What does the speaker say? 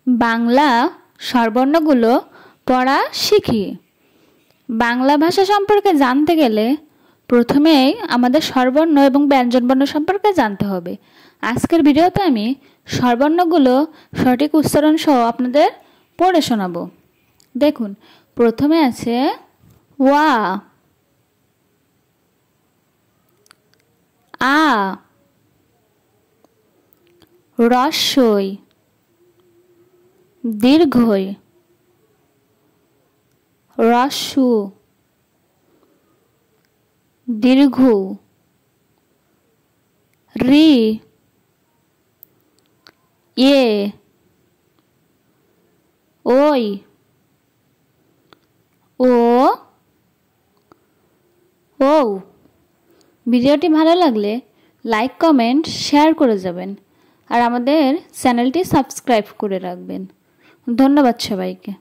বাংলা স্বরবর্ণগুলো পড়া শিখি। বাংলা ভাষা সম্পর্কে জানতে গেলে প্রথমেই আমাদের স্বরবর্ণ এবং ব্যঞ্জনবর্ণ সম্পর্কে জানতে হবে। আজকের ভিডিওতে আমি স্বরবর্ণগুলো সঠিক উচ্চারণ সহ আপনাদের পড়ে শোনাবো। দেখুন, প্রথমে আছে ওয়া, আ, রস্বই, দীর্ঘই, রস্যু, দীর্ঘ, রি, এ, ওই, ও, ও। ভিডিওটি ভালো লাগলে লাইক, কমেন্ট, শেয়ার করে যাবেন আর আমাদের চ্যানেলটি সাবস্ক্রাইব করে রাখবেন। ধন্যবাদ সবাইকে।